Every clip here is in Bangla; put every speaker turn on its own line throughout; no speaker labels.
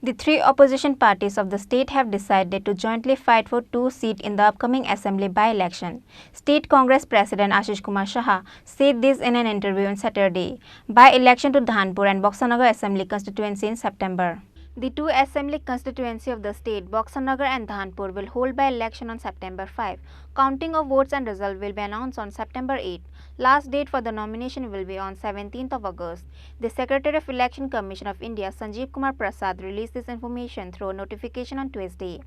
The three opposition parties of the state have decided to jointly fight for 2 seats in the upcoming assembly by-election. State Congress President Ashish Kumar Saha said this in an interview on Saturday. By-election to Dhanpur and Boxanagar Assembly constituency in September. The two assembly constituencies of the state, Boxanagar and Dhanpur, will hold by-election on September 5. Counting of votes and result will be announced on September 8. Last date for the nomination will be on 17th of August. The Secretary of Election Commission of India, Sanjeev Kumar Prasad, released this information through a notification on Tuesday.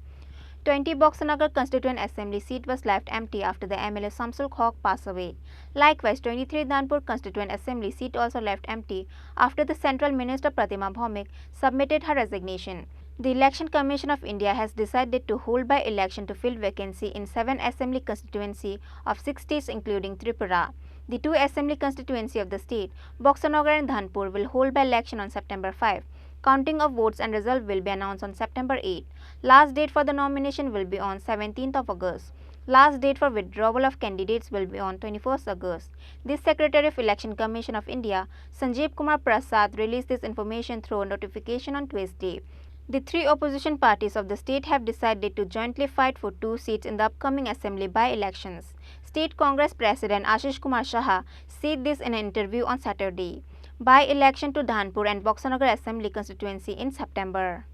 20 Boxanagar Constituent Assembly seat was left empty after the MLA Samsul Haq passed away. Likewise, 23 Dhanpur Constituent Assembly seat also left empty after the Central Minister Pratima Bhaumik submitted her resignation. The Election Commission of India has decided to hold by-election to fill vacancy in 7 assembly constituency of 6 states including Tripura. The 2 assembly constituency of the state, Boxanagar and Dhanpur, will hold by-election on September 5. Counting of votes and result will be announced on September 8. Last date for the nomination will be on 17th of August. Last date for withdrawal of candidates will be on 21st August. The Secretary of Election Commission of India, Sanjeev Kumar Prasad, released this information through a notification on Tuesday. The three opposition parties of the state have decided to jointly fight for 2 seats in the upcoming assembly by-elections. State Congress President Ashish Kumar Saha said this in an interview on Saturday. By-election to Dhanpur and Boxanagar Assembly constituency in September.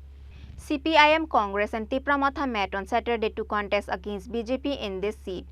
CPIM, Congress and Tipra Motha met on Saturday to contest against BJP in this seat.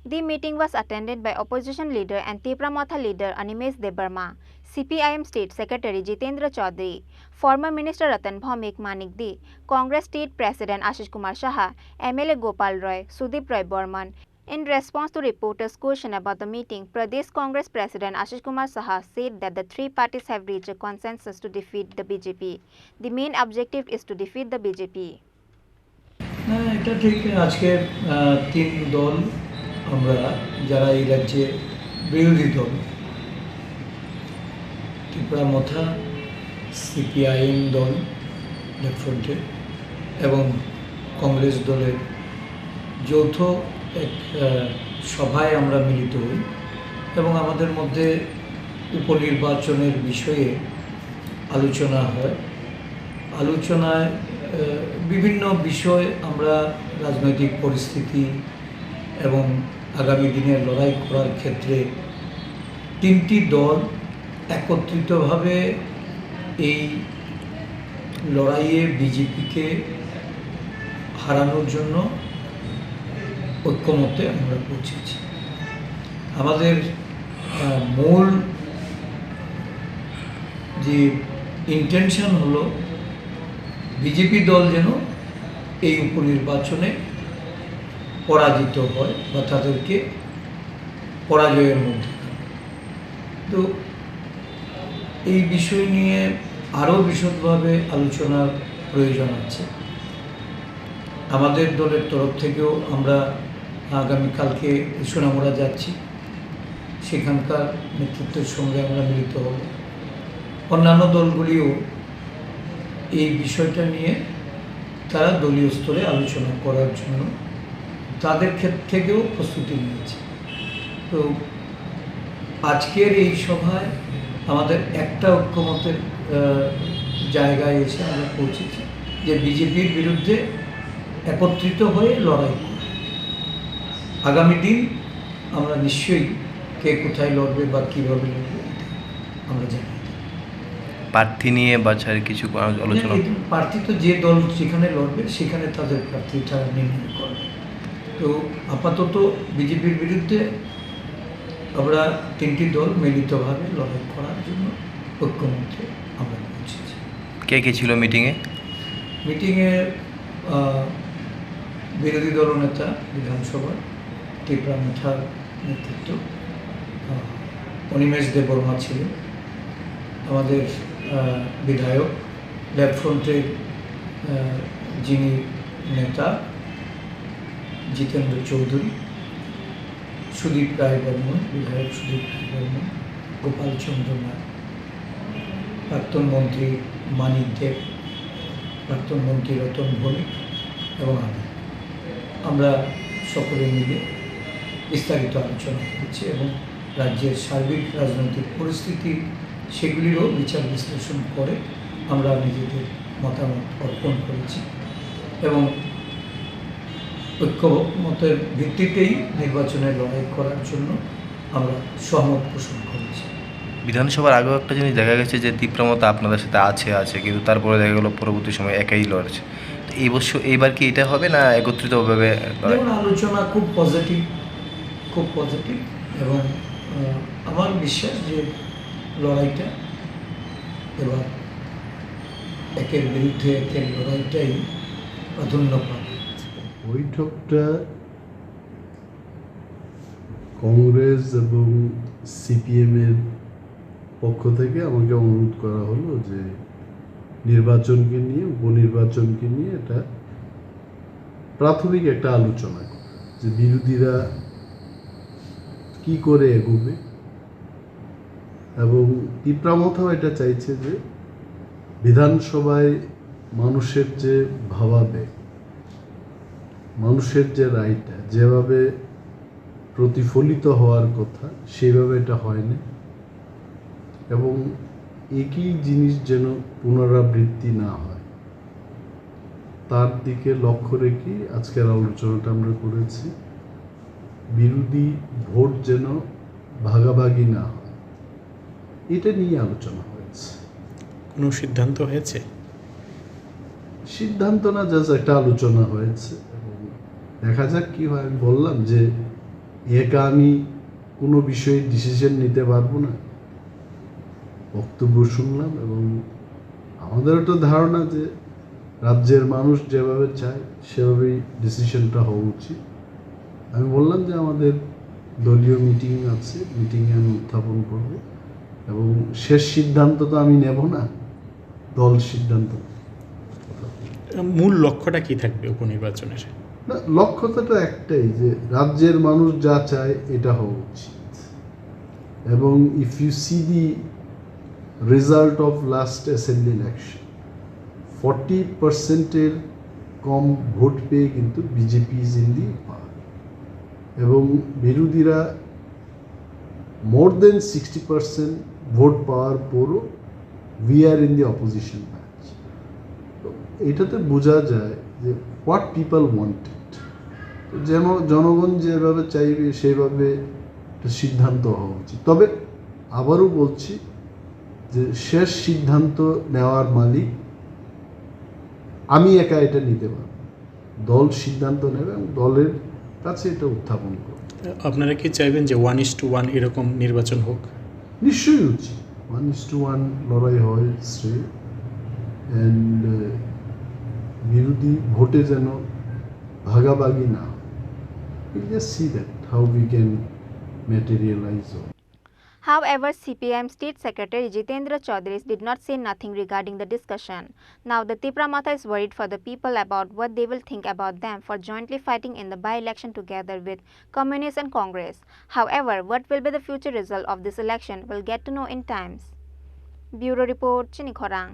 The meeting was attended by opposition leader and Tipra Motha leader Animesh Debarma, CPIM State Secretary Jitendra Chaudhary, former Minister Ratan Bhaumik Manik De, Congress State President Ashish Kumar Saha, MLA Gopal Roy, Sudeep Roy Burman. In response to reporters' question about the meeting, Pradesh Congress President Ashish Kumar Saha said that the three parties have reached a consensus to defeat the BJP. The main objective is to defeat the BJP.
এটা ঠিক আজকে তিন দল আমরা যারা এই রাজ্যের বিরোধী দল ত্রিপুরা মথা সিপিআইএম দল লেফট ফ্রন্টে এবং কংগ্রেস দলের যৌথ এক সভায় আমরা মিলিত হই এবং আমাদের মধ্যে উপনির্বাচনের বিষয়ে আলোচনা হয়। আলোচনায় বিভিন্ন বিষয় আমরা রাজনৈতিক পরিস্থিতি এবং আগামী দিনের লড়াই করার ক্ষেত্রে তিনটি দল একত্রিতভাবে এই লড়াইয়ে বিজেপিকে হারানোর জন্য ঐক্যমত্যে আমরা পৌঁছেছি। আমাদের মূল যে ইন্টেনশন হলো বিজেপি দল যেন এই উপনির্বাচনে পরাজিত হয় বা তাদেরকে পরাজয়ের মধ্যে। তো এই বিষয় নিয়ে আরও বিশদভাবে আলোচনার প্রয়োজন আছে। আমাদের দলের তরফ থেকেও আমরা আগামীকালকে সোনামুড়া যাচ্ছি, সেখানকার নেতৃত্বের সঙ্গে আমরা মিলিত হব। অন্যান্য দলগুলিও এই বিষয়টা নিয়ে তারা দলীয় স্তরে আলোচনা করার জন্য তাদের ক্ষেত্র থেকেও প্রস্তুতি নিয়েছে। তো আজকের এই সভায় আমাদের একটা ঐক্যমতের জায়গায় এসে আমরা পৌঁছেছি যে বিজেপির বিরুদ্ধে একত্রিত হয়ে লড়াই করা। আগামী দিন আমরা নিশ্চয়ই কে কোথায় লড়বে বা কীভাবে লড়বে আমরা জানি।
প্রার্থী নিয়ে বাছাইয়ের কিছু আলোচনা,
প্রার্থী তো যে দল যেখানে লড়বে সেখানে তাদের প্রার্থী তারা নির্ণয় করবে। তো আপাতত বিজেপির বিরুদ্ধে আমরা তিনটি দল মিলিতভাবে লড়াই করার জন্য ঐক্যমত্যে আমরা পৌঁছেছি।
কে কে ছিল মিটিংয়ে?
বিরোধী দলনেতা বিধানসভার টিপ্রা মথার নেতৃত্ব, অনিমেষ দেববর্মা ছিলেন আমাদের বিধায়ক, লেফট ফ্রন্টের যিনি নেতা জিতেন্দ্র চৌধুরী, সুদীপ রায় বর্মন, বিধায়ক সুদীপ রায় বর্মন, গোপাল চন্দ্র নাথ, প্রাক্তন মন্ত্রী মানিক দেব, প্রাক্তন মন্ত্রী রতন ভৌমিক এবং আমরা সকলে মিলে বিস্তারিত আলোচনা করেছি এবং রাজ্যের সার্বিক রাজনৈতিক পরিস্থিতি সেগুলিরও বিচার বিশ্লেষণ করে আমরা নিজেদের মতামত অর্পণ করেছি এবং ঐক্যমতের ভিত্তিতেই নির্বাচনে লড়াই করার জন্য আমরা সহমত পোষণ করেছি।
বিধানসভার আগেও একটা জিনিস দেখা গেছে যে তীব্র মতো আপনাদের সাথে আছে কিন্তু তারপরে দেখা গেলো পরবর্তী সময় একাই লড়ছে। তো এইবার কি এটা হবে না একত্রিতভাবে লড়াই?
যেমন আলোচনা খুব পজিটিভ এবং আমার বিশ্বাস যে লড়াইটা এবার একের বিরুদ্ধে একের লড়াইটাই প্রাধান্য পাবে।
বৈঠকটা কংগ্রেস এবং সিপিএমের পক্ষ থেকে আমাকে অনুরোধ করা হলো যে নির্বাচনকে নিয়ে উপনির্বাচনকে নিয়ে এটা প্রাথমিক একটা আলোচনা যে বিরোধীরা কি করে এগোবে এবং টিপ্রা মথাও এটা চাইছে যে বিধানসভায় মানুষের যে ভাবাবেগ, মানুষের যে রায়টা যেভাবে প্রতিফলিত হওয়ার কথা সেইভাবে এটা হয়নি এবং একই জিনিস যেন পুনরাবৃত্তি না হয় তার দিকে লক্ষ্য রেখে আজকের আলোচনাটা আমরা করেছি। বিরোধী ভোট যেন ভাগাভাগি না হয় এটা নিয়ে আলোচনা হয়েছে।
কোনো সিদ্ধান্ত হয়েছে?
সিদ্ধান্ত না, জাস্ট একটা আলোচনা হয়েছে এবং দেখা যাক কি হয়। আমি বললাম যে একা আমি কোনো বিষয়ে ডিসিশন নিতে পারবো না, বক্তব্য শুনলাম এবং আমাদের একটা ধারণা যে রাজ্যের মানুষ যেভাবে চায় সেভাবেই ডিসিশনটা হওয়া উচিত। আমি বললাম যে আমাদের দলীয় মিটিং আছে, মিটিংয়ে আমি উত্থাপন করব এবং শেষ সিদ্ধান্ত তো আমি নেব না, দল সিদ্ধান্ত।
মূল লক্ষ্যটা কি থাকবে উপনির্বাচনের?
না, লক্ষ্যটা তো একটাই যে রাজ্যের মানুষ যা চায় এটা হওয়া উচিত এবং if you see the result of last assembly election 40%-এর কম ভোট পেয়ে কিন্তু BJP is in the power এবং বিরোধীরা মোর দেন 60% ভোট পাওয়ার পরও we are in the opposition batch. তো এটাতে বোঝা যায় যে হোয়াট পিপল ওয়ান্টেড, যেন জনগণ যেভাবে চাইবে সেইভাবে একটা সিদ্ধান্ত হওয়া উচিত। তবে আবারও বলছি যে শেষ সিদ্ধান্ত নেওয়ার মালিক আমি একা এটা নিতে পারব, দল সিদ্ধান্ত নেবে এবং দলের কাছে এটা উত্থাপন করবে।
আপনারা কি চাইবেন যে 1:1 এরকম নির্বাচন হোক?
নিশ্চয়ই উচিত 1:1 লড়াই হয় শ্রেয় অ্যান্ড বিরোধী ভোটে যেন ভাগাভাগি না হয়। We'll just see that how we can materialize all.
However, CPIM State Secretary Jitendra Chaudhary did not say nothing regarding the discussion. Now, the Tipra Motha is worried for the people about what they will think about them for jointly fighting in the by-election together with Communists and Congress. However, what will be the future result of this election will get to know in times. Bureau Report, Chini Khorang.